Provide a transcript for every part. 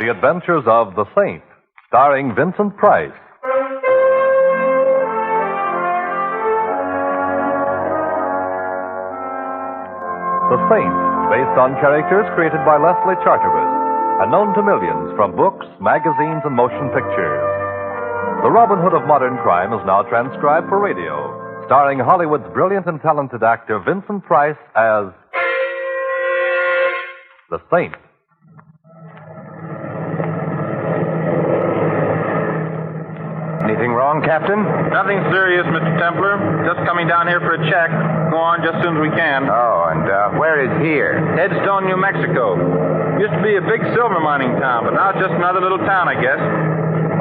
The Adventures of the Saint, starring Vincent Price. The Saint, based on characters created by Leslie Charteris and known to millions from books, magazines, and motion pictures. The Robin Hood of modern crime is now transcribed for radio, starring Hollywood's brilliant and talented actor Vincent Price as the Saint. Anything wrong, Captain? Nothing serious, Mr. Templar. Just coming down here for a check. Go on just as soon as we can. Oh, and where is here? Headstone, New Mexico. Used to be a big silver mining town, but now it's just another little town, I guess.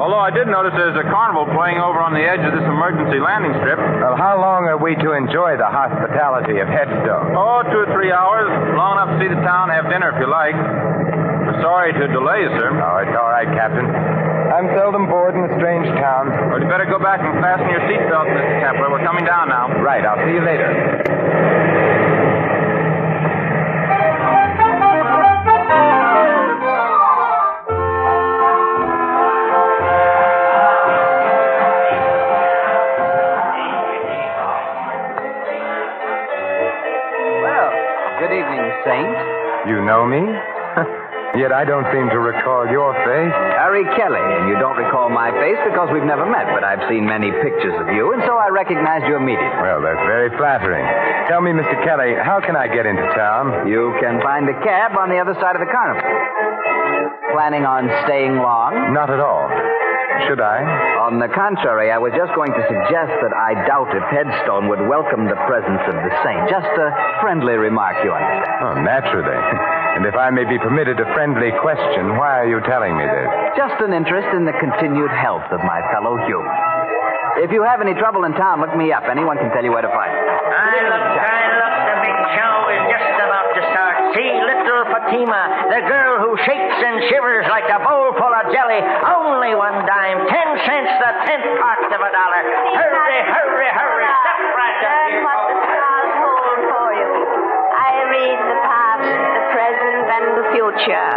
Although I did notice there's a carnival playing over on the edge of this emergency landing strip. Well, how long are we to enjoy the hospitality of Headstone? Oh, 2 or 3 hours. Long enough to see the town, have dinner if you like. We're sorry to delay you, sir. Oh, it's all right, Captain. I'm seldom bored in a strange town. Well, you better go back and fasten your seatbelt, Mr. Templar. We're coming down now. Right, I'll see you later. Well, good evening, Saint. You know me? Yet I don't seem to recall your face. Harry Kelly, and you don't recall my face because we've never met, but I've seen many pictures of you, and so I recognized you immediately. Well, that's very flattering. Tell me, Mr. Kelly, how can I get into town? You can find a cab on the other side of the carnival. Planning on staying long? Not at all. Should I? On the contrary, I was just going to suggest that I doubt if Headstone would welcome the presence of the Saint. Just a friendly remark, you understand. Oh, naturally. And if I may be permitted a friendly question, why are you telling me this? Just an interest in the continued health of my fellow human. If you have any trouble in town, look me up. Anyone can tell you where to find me. Look, the big show is just about to start. See little Fatima, the girl who shakes and shivers like a bowl full of jelly. Only 1 dime, 10 cents, the 10th part of a dollar. Hurry, hurry, hurry. Step right up Learn here. what the stars hold for you. I read the past, the present, and the future.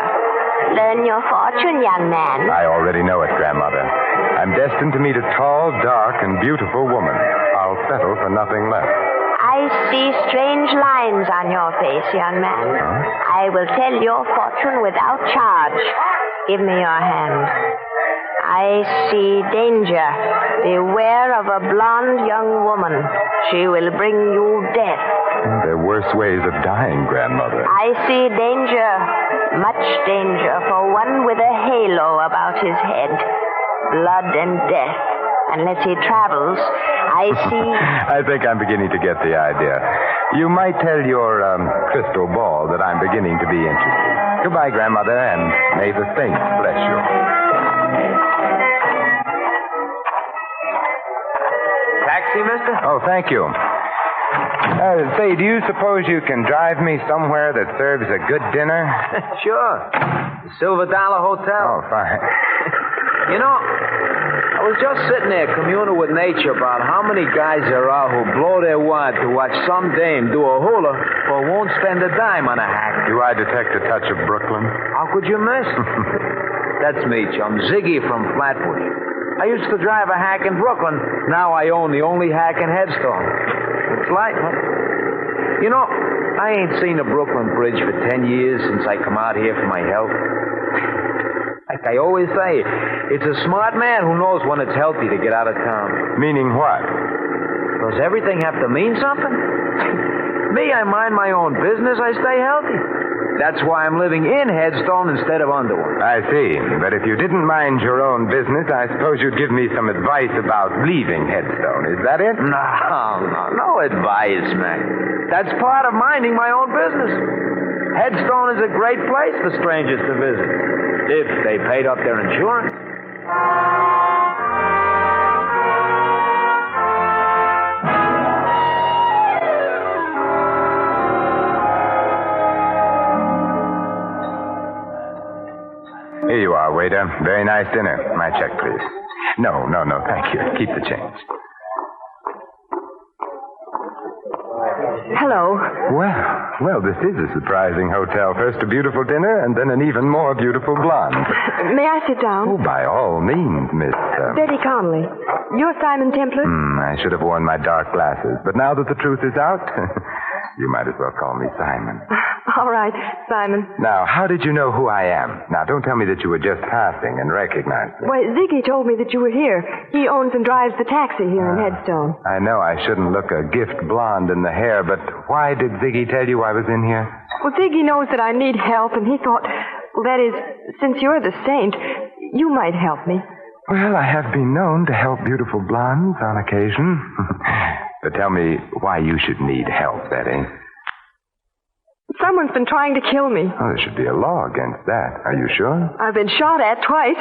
Learn your fortune, young man. I already know it, Grandmother. I'm destined to meet a tall, dark, and beautiful woman. I'll settle for nothing less. I see strange lines on your face, young man. I will tell your fortune without charge. Give me your hand. I see danger. Beware of a blonde young woman. She will bring you death. There are worse ways of dying, Grandmother. I see danger, much danger, for one with a halo about his head. Blood and death. Unless he travels, I see... I think I'm beginning to get the idea. You might tell your crystal ball that I'm beginning to be interested. Goodbye, Grandmother, and may the saints bless you. Taxi, mister? Oh, thank you. Say, do you suppose you can drive me somewhere that serves a good dinner? Sure. The Silver Dollar Hotel. Oh, fine. You know, I was just sitting there communing with nature about how many guys there are who blow their wad to watch some dame do a hula but won't spend a dime on a hack. Do I detect a touch of Brooklyn? How could you miss? That's me, chum. Ziggy from Flatbush. I used to drive a hack in Brooklyn. Now I own the only hack in Headstone. It's like, huh? You know, I ain't seen the Brooklyn Bridge for 10 years since I come out here for my health. Like I always say, it's a smart man who knows when it's healthy to get out of town. Meaning what? Does everything have to mean something? Me, I mind my own business. I stay healthy. That's why I'm living in Headstone instead of under one. I see. But if you didn't mind your own business, I suppose you'd give me some advice about leaving Headstone. Is that it? No advice, man. That's part of minding my own business. Headstone is a great place for strangers to visit, if they paid up their insurance. Here you are, waiter. Very nice dinner. My check, please. No, thank you. Keep the change. Hello. Well, Well, this is a surprising hotel. First a beautiful dinner, and then an even more beautiful blonde. May I sit down? Oh, by all means, Miss... Betty Connolly. You're Simon Templar? I should have worn my dark glasses. But now that the truth is out, you might as well call me Simon. All right, Simon. Now, how did you know who I am? Now, don't tell me that you were just passing and recognized me. Why, Ziggy told me that you were here. He owns and drives the taxi here in Headstone. I know I shouldn't look a gift blonde in the hair, but why did Ziggy tell you I was in here? Well, Ziggy knows that I need help, and he thought, well, that is, since you're the saint, you might help me. Well, I have been known to help beautiful blondes on occasion. But tell me why you should need help, Betty. Someone's been trying to kill me. Oh, there should be a law against that. Are you sure? I've been shot at twice,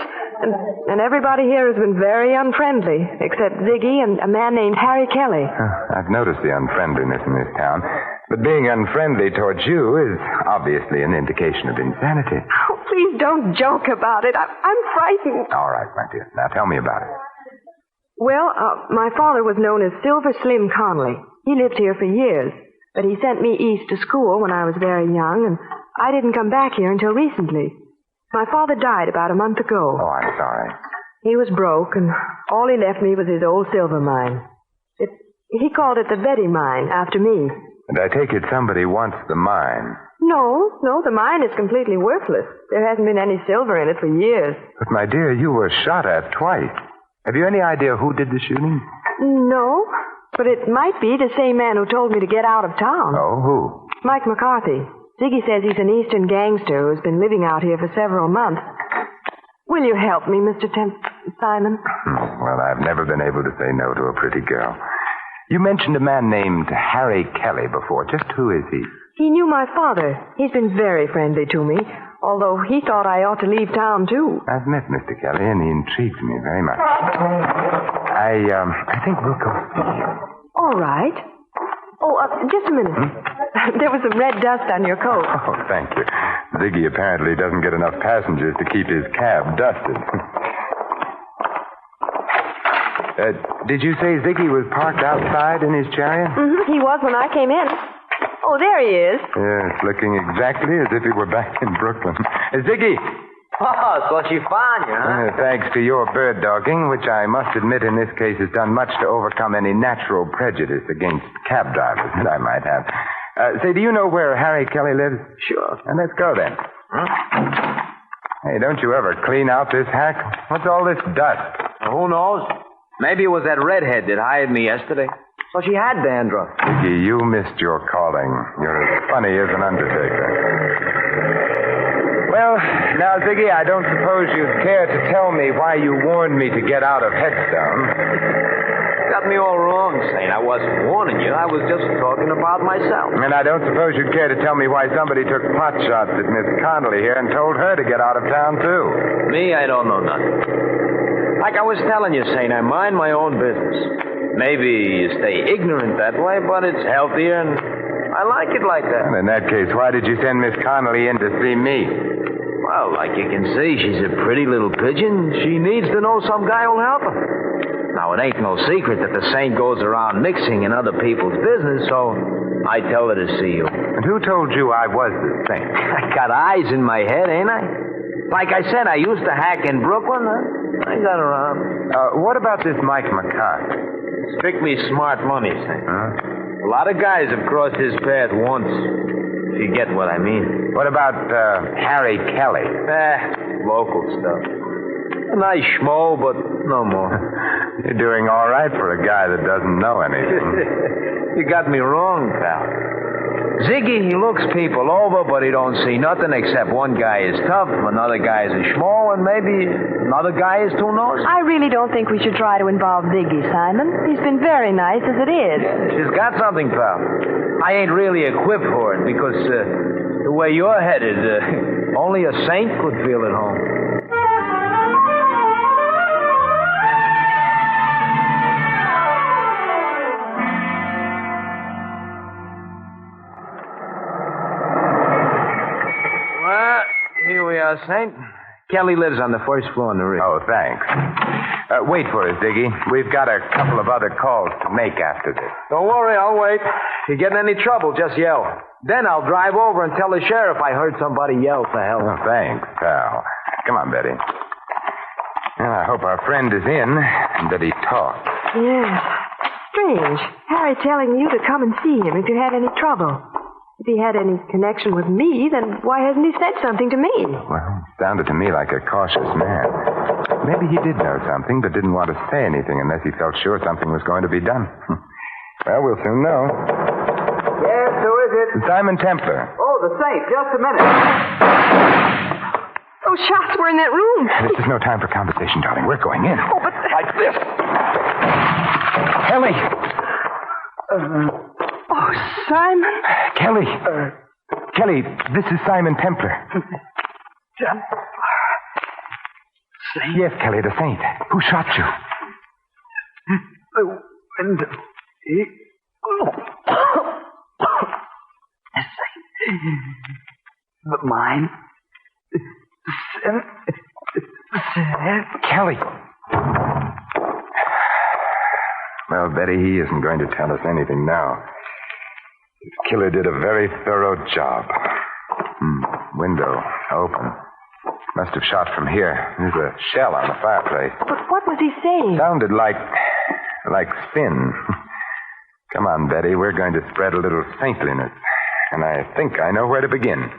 and everybody here has been very unfriendly, except Ziggy and a man named Harry Kelly. I've noticed the unfriendliness in this town. But being unfriendly towards you is obviously an indication of insanity. Oh, please don't joke about it. I'm frightened. All right, my dear. Now tell me about it. Well, my father was known as Silver Slim Connolly. He lived here for years, but he sent me east to school when I was very young, and I didn't come back here until recently. My father died about a month ago. Oh, I'm sorry. He was broke, and all he left me was his old silver mine. He called it the Betty Mine, after me. And I take it somebody wants the mine. No, the mine is completely worthless. There hasn't been any silver in it for years. But, my dear, you were shot at twice. Have you any idea who did the shooting? No, but it might be the same man who told me to get out of town. Oh, who? Mike McCarthy. Ziggy says he's an Eastern gangster who's been living out here for several months. Will you help me, Mr. Simon? Well, I've never been able to say no to a pretty girl. You mentioned a man named Harry Kelly before. Just who is he? He knew my father. He's been very friendly to me, although he thought I ought to leave town, too. I've met Mr. Kelly, and he intrigues me very much. I think we'll go see him. All right. Oh, just a minute. There was some red dust on your coat. Oh, thank you. Ziggy apparently doesn't get enough passengers to keep his cab dusted. Did you say Ziggy was parked outside in his chariot? He was when I came in. Oh, there he is. Yes, looking exactly as if he were back in Brooklyn. Ziggy! Oh, so she found you, huh? Thanks to your bird dogging, which I must admit in this case has done much to overcome any natural prejudice against cab drivers that I might have. Say, do you know where Harry Kelly lives? Sure. And let's go then. Hey, don't you ever clean out this hack? What's all this dust? Well, who knows? Maybe it was that redhead that hired me yesterday. So she had dandruff. Ziggy, you missed your calling. You're as funny as an undertaker. Well, now, Ziggy, I don't suppose you'd care to tell me why you warned me to get out of Headstone. Got me all wrong, Saint. I wasn't warning you. I was just talking about myself. And I don't suppose you'd care to tell me why somebody took pot shots at Miss Connolly here and told her to get out of town, too. Me, I don't know nothing. Like I was telling you, Saint, I mind my own business. Maybe you stay ignorant that way, but it's healthier, and I like it like that. Well, in that case, why did you send Miss Connolly in to see me? Well, like you can see, she's a pretty little pigeon. She needs to know some guy who'll help her. Now, it ain't no secret that the saint goes around mixing in other people's business, so I tell her to see you. And who told you I was the saint? I got eyes in my head, ain't I? Like I said, I used to hack in Brooklyn. I got around. What about this Mike McCarthy? Strictly smart money, Saint. A lot of guys have crossed his path once, if you get what I mean. What about Harry Kelly? Local stuff. A nice schmo, but no more. You're doing all right for a guy that doesn't know anything. You got me wrong, pal. Ziggy, he looks people over, but he don't see nothing except one guy is tough, another guy is a schmo, and maybe another guy is too nosy. I really don't think we should try to involve Ziggy, Simon. He's been very nice as it is. She's got something, pal. I ain't really equipped for it because the way you're headed, only a saint could feel at home. Here we are, Saint. Kelly lives on the first floor in the rig. Oh, thanks. Wait for us, Ziggy. We've got a couple of other calls to make after this. Don't worry, I'll wait. If you get in any trouble, just yell. Then I'll drive over and tell the sheriff I heard somebody yell for help. Oh, thanks, pal. Come on, Betty. Well, I hope our friend is in and that he talks. Yeah. Strange. Harry telling you to come and see him if you had any trouble. If he had any connection with me, then why hasn't he said something to me? Well, it sounded to me like a cautious man. Maybe he did know something, but didn't want to say anything unless he felt sure something was going to be done. Well, we'll soon know. Yes, who is it? Simon Templar. Oh, the saint. Just a minute. Those shots were in that room. This is no time for conversation, darling. We're going in. Oh, but... Like this. Kelly! Oh, Simon. Kelly! Kelly, this is Simon Templar. Saint? Yes, Kelly, the saint. Who shot you? The window. The saint. But mine. Kelly! Well, Betty, he isn't going to tell us anything now. His killer did a very thorough job. Window open. Must have shot from here. There's a shell on the fireplace. But what was he saying? Sounded like sin. Come on, Betty. We're going to spread a little saintliness. And I think I know where to begin.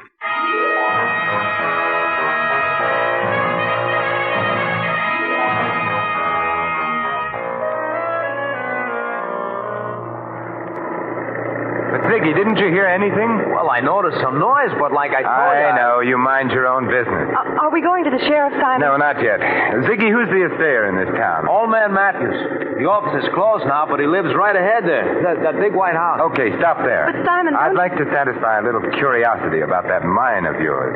Ziggy, didn't you hear anything? Well, I noticed some noise, but like I told you... I know. You mind your own business. Are we going to the sheriff's, Simon? No, not yet. Ziggy, who's the assayer in this town? Old man Matthews. The office is closed now, but he lives right ahead there. That big white house. Okay, stop there. But, Simon... I'd like to satisfy a little curiosity about that mine of yours.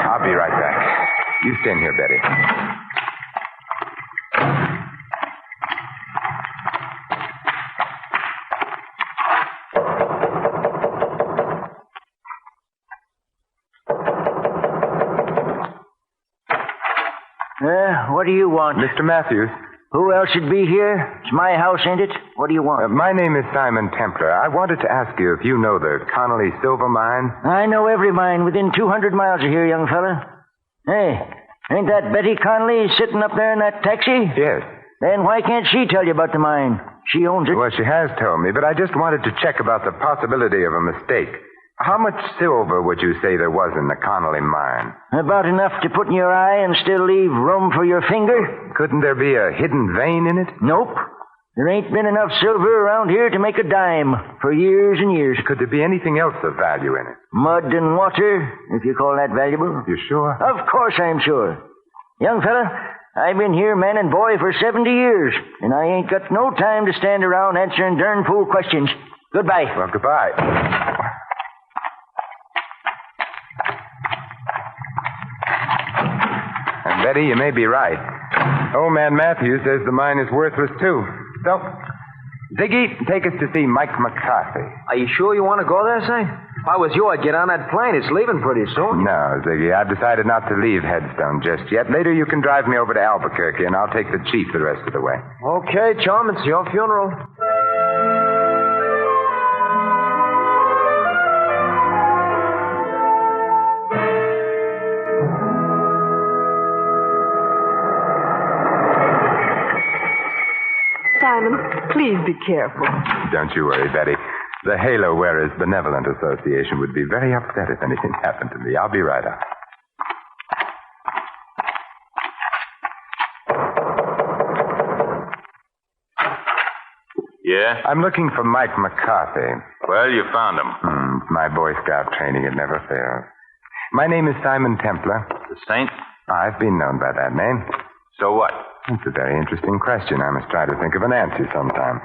I'll be right back. You stand here, Betty. What do you want? Mr. Matthews. Who else should be here? It's my house, ain't it? What do you want? My name is Simon Templar. I wanted to ask you if you know the Connolly Silver Mine. I know every mine within 200 miles of here, young fella. Hey, ain't that Betty Connolly sitting up there in that taxi? Yes. Then why can't she tell you about the mine? She owns it. Well, she has told me, but I just wanted to check about the possibility of a mistake. How much silver would you say there was in the Connolly mine? About enough to put in your eye and still leave room for your finger? Couldn't there be a hidden vein in it? Nope. There ain't been enough silver around here to make a dime for years and years. Could there be anything else of value in it? Mud and water, if you call that valuable. You sure? Of course I'm sure. Young fella, I've been here man and boy for 70 years, and I ain't got no time to stand around answering darn fool questions. Goodbye. Well, goodbye. And Betty, you may be right. Old man Matthews says the mine is worthless, too. So, Ziggy, take us to see Mike McCarthy. Are you sure you want to go there, Saint? If I was you, I'd get on that plane. It's leaving pretty soon. No, Ziggy, I've decided not to leave Headstone just yet. Later you can drive me over to Albuquerque, and I'll take the chief the rest of the way. Okay, chum, it's your funeral. Simon, please be careful. Don't you worry, Betty. The Halo Wearers Benevolent Association would be very upset if anything happened to me. I'll be right up. Yeah? I'm looking for Mike McCarthy. Well, you found him. My Boy Scout training, it never fails. My name is Simon Templar. The Saint? I've been known by that name. So what? It's a very interesting question. I must try to think of an answer sometime.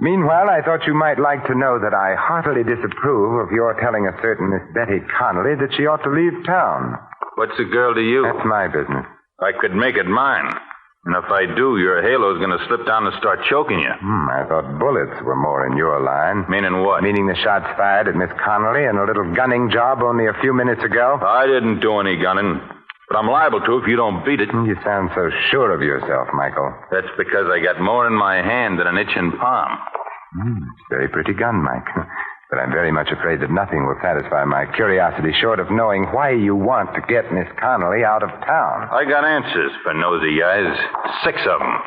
Meanwhile, I thought you might like to know that I heartily disapprove of your telling a certain Miss Betty Connolly that she ought to leave town. What's a girl to you? That's my business. I could make it mine. And if I do, your halo's going to slip down and start choking you. I thought bullets were more in your line. Meaning what? Meaning the shots fired at Miss Connolly and a little gunning job only a few minutes ago. I didn't do any gunning. But I'm liable to if you don't beat it. You sound so sure of yourself, Michael. That's because I got more in my hand than an itching palm. It's a very pretty gun, Mike. But I'm very much afraid that nothing will satisfy my curiosity short of knowing why you want to get Miss Connolly out of town. I got answers for nosy guys. 6 of them.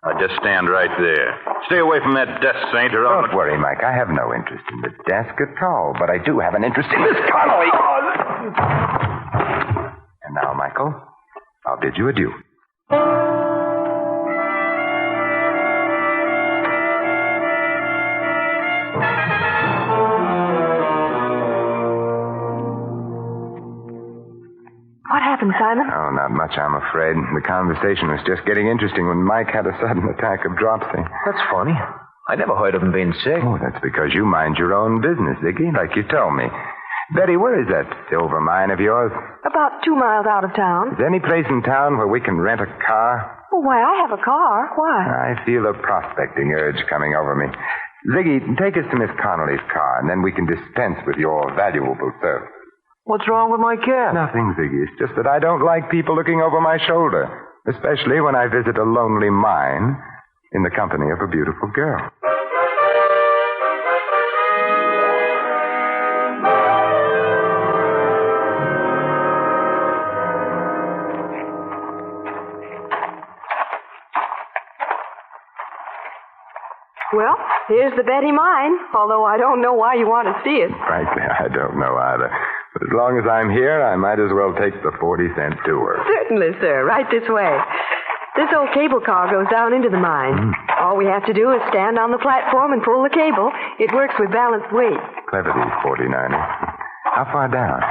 Now just stand right there. Stay away from that desk, Saint, or I'll... Don't worry, Mike. I have no interest in the desk at all, but I do have an interest in Miss Connolly. And now, Michael, I'll bid you adieu. What happened, Simon? Oh, not much, I'm afraid. The conversation was just getting interesting when Mike had a sudden attack of dropsy. That's funny. I never heard of him being sick. Oh, that's because you mind your own business, Ziggy, like you told me. Betty, where is that silver mine of yours? About 2 miles out of town. Is there any place in town where we can rent a car? Oh, why, I have a car. Why? I feel a prospecting urge coming over me. Ziggy, take us to Miss Connolly's car, and then we can dispense with your valuable service. What's wrong with my car? Nothing, Ziggy. It's just that I don't like people looking over my shoulder, especially when I visit a lonely mine in the company of a beautiful girl. Well, here's the Betty mine, although I don't know why you want to see it. Frankly, I don't know either. But as long as I'm here, I might as well take the 40-cent tour. Certainly, sir. Right this way. This old cable car goes down into the mine. All we have to do is stand on the platform and pull the cable. It works with balanced weight. Clever, these 49ers. How far down?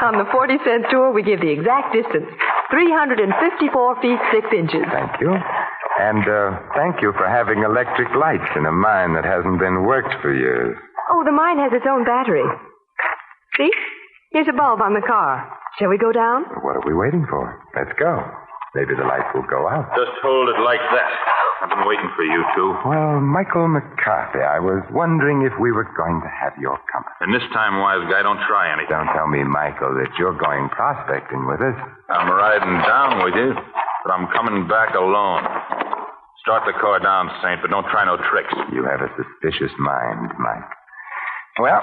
On the 40-cent tour, we give the exact distance. 354 feet, 6 inches. Thank you. And thank you for having electric lights in a mine that hasn't been worked for years. Oh, the mine has its own battery. See? Here's a bulb on the car. Shall we go down? What are we waiting for? Let's go. Maybe the lights will go out. Just hold it like that. I've been waiting for you two. Well, Michael McCarthy, I was wondering if we were going to have your company. And this time, wise guy, don't try anything. Don't tell me, Michael, that you're going prospecting with us. I'm riding down with you, but I'm coming back alone. Start the car down, Saint, but don't try no tricks. You have a suspicious mind, Mike. Well,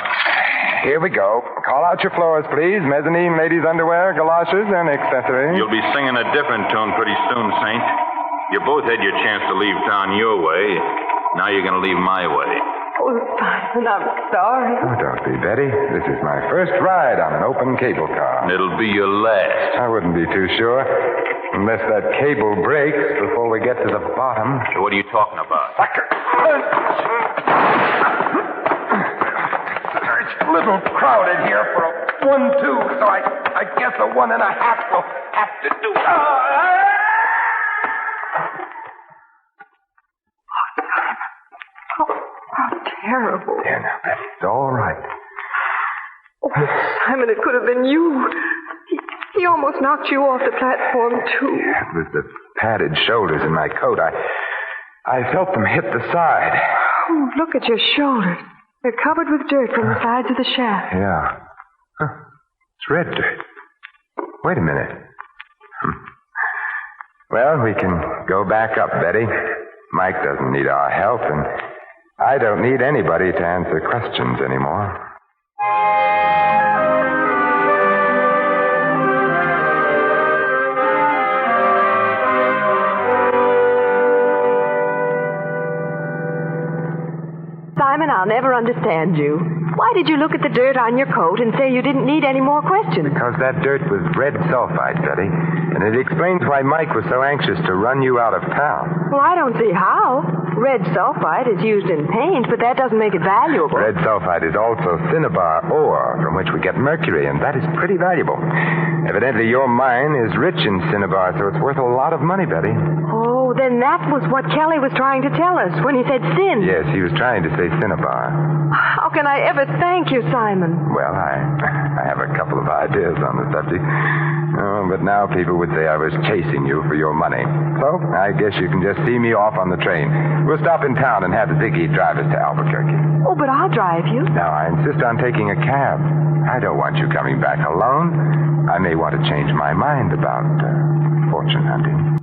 here we go. Call out your floors, please. Mezzanine, ladies' underwear, galoshes, and accessories. You'll be singing a different tune pretty soon, Saint. You both had your chance to leave town your way. Now you're going to leave my way. Oh, Simon, I'm sorry. Oh, don't be, Betty. This is my first ride on an open cable car. And it'll be your last. I wouldn't be too sure. Unless that cable breaks before we get to the bottom. So what are you talking about? Sucker! It's a little crowded here for a 1-2, so I guess a 1.5 will have to do. How terrible. There now, Betty. It's all right. Oh, Simon, it could have been you. He almost knocked you off the platform, too. It was the padded shoulders in my coat. I felt them hit the side. Oh, look at your shoulders. They're covered with dirt from the sides of the shaft. Yeah. Huh. It's red dirt. Wait a minute. Well, we can go back up, Betty. Mike doesn't need our help, and I don't need anybody to answer questions anymore. Simon, I'll never understand you. Why did you look at the dirt on your coat and say you didn't need any more questions? Because that dirt was red sulfide, Betty. And it explains why Mike was so anxious to run you out of town. Well, I don't see how. Red sulfide is used in paint, but that doesn't make it valuable. Red sulfide is also cinnabar ore, from which we get mercury, and that is pretty valuable. Evidently, your mine is rich in cinnabar, so it's worth a lot of money, Betty. Oh, then that was what Kelly was trying to tell us when he said sin. Yes, he was trying to say cinnabar. How can I ever thank you, Simon? Well, I have a couple of ideas. ideas on the subject. Oh, but now people would say I was chasing you for your money. So I guess you can just see me off on the train. We'll stop in town and have Ziggy drive us to Albuquerque. Oh, but I'll drive you. Now, I insist on taking a cab. I don't want you coming back alone. I may want to change my mind about fortune hunting.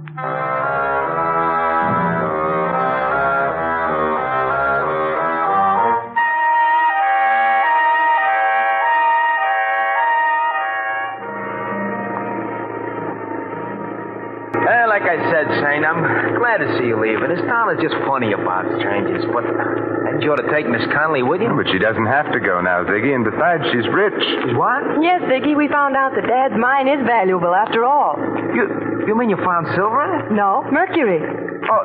Like I said, Saint, I'm glad to see you leaving. This town is just funny about strangers, but hadn't you ought to take Miss Conley with you? But she doesn't have to go now, Ziggy, and besides, she's rich. She's what? Yes, Ziggy, we found out that Dad's mine is valuable after all. You mean you found silver in it? No, mercury. Oh,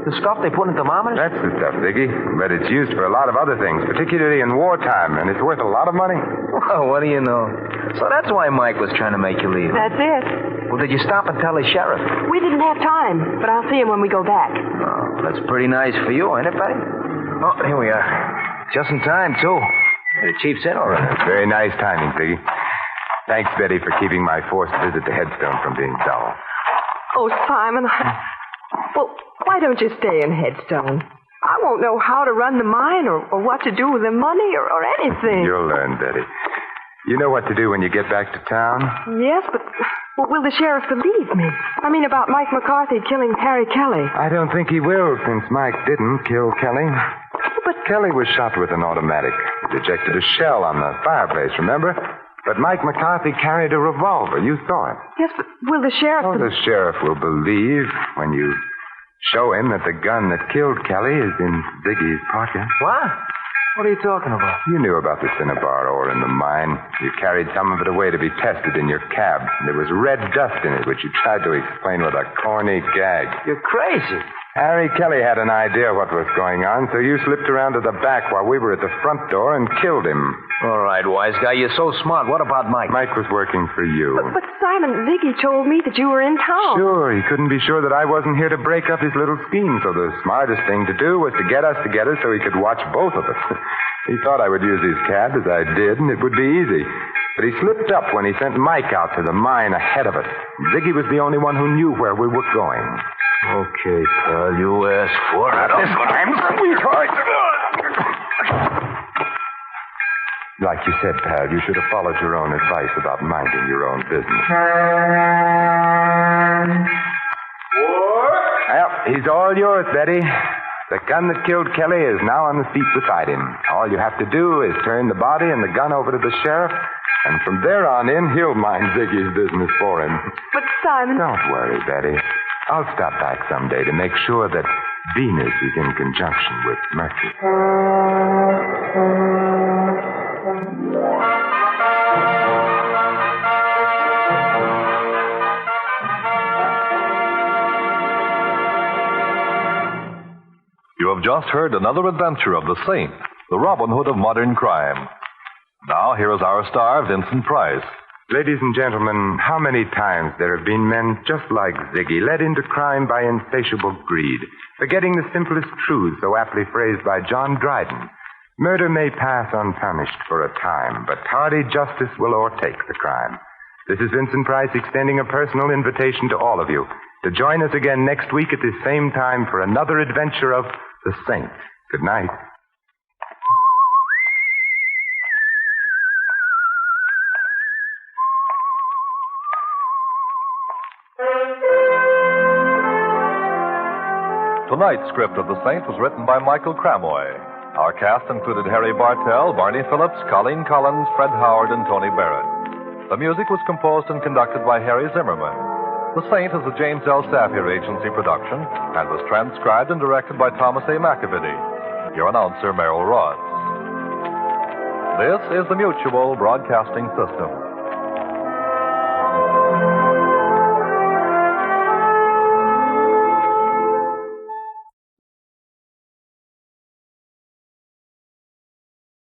the stuff they put in thermometers? That's the stuff, Ziggy. But it's used for a lot of other things, particularly in wartime, and it's worth a lot of money. Well, what do you know? So that's why Mike was trying to make you leave. That's it. Well, did you stop and tell the sheriff? We didn't have time, but I'll see him when we go back. Oh, that's pretty nice for you, ain't it, Betty? Oh, here we are. Just in time, too. The chief's in already. Very nice timing, Ziggy. Thanks, Betty, for keeping my forced visit to Headstone from being dull. Oh, Simon, well, why don't you stay in Headstone? I won't know how to run the mine or what to do with the money or anything. You'll learn, Betty. You know what to do when you get back to town? Yes, but will the sheriff believe me? I mean, about Mike McCarthy killing Harry Kelly. I don't think he will, since Mike didn't kill Kelly. But Kelly was shot with an automatic. It ejected a shell on the fireplace, remember? But Mike McCarthy carried a revolver. You saw it. yes, but will the sheriff... Oh, the sheriff will believe when you show him that the gun that killed Kelly is in Ziggy's pocket. What? What are you talking about? You knew about the cinnabar ore in the mine. You carried some of it away to be tested in your cab. There was red dust in it, which you tried to explain with a corny gag. You're crazy. Harry Kelly had an idea what was going on, so you slipped around to the back while we were at the front door and killed him. All right, wise guy, you're so smart. What about Mike? Mike was working for you. But Simon, Ziggy told me that you were in town. Sure, he couldn't be sure that I wasn't here to break up his little scheme, so the smartest thing to do was to get us together so he could watch both of us. He thought I would use his cab, as I did, and it would be easy. But he slipped up when he sent Mike out to the mine ahead of us. Ziggy was the only one who knew where we were going. Okay, pal, you asked for it. I'm sweetheart. Like you said, pal, you should have followed your own advice about minding your own business. Well, he's all yours, Betty. The gun that killed Kelly is now on the seat beside him. All you have to do is turn the body and the gun over to the sheriff, and from there on in, he'll mind Ziggy's business for him. But Simon... Don't worry, Betty. I'll stop back someday to make sure that Venus is in conjunction with Mercury. You have just heard another adventure of the Saint, the Robin Hood of modern crime. Now, here is our star, Vincent Price. Ladies and gentlemen, how many times there have been men just like Ziggy, led into crime by insatiable greed, forgetting the simplest truths so aptly phrased by John Dryden. Murder may pass unpunished for a time, but tardy justice will o'ertake the crime. This is Vincent Price extending a personal invitation to all of you to join us again next week at this same time for another adventure of the Saint. Good night. Tonight's script of The Saint was written by Michael Cramoy. Our cast included Harry Bartell, Barney Phillips, Colleen Collins, Fred Howard, and Tony Barrett. The music was composed and conducted by Harry Zimmerman. The Saint is a James L. Safier Agency production and was transcribed and directed by Thomas A. McAvity. Your announcer, Merrill Ross. This is the Mutual Broadcasting System.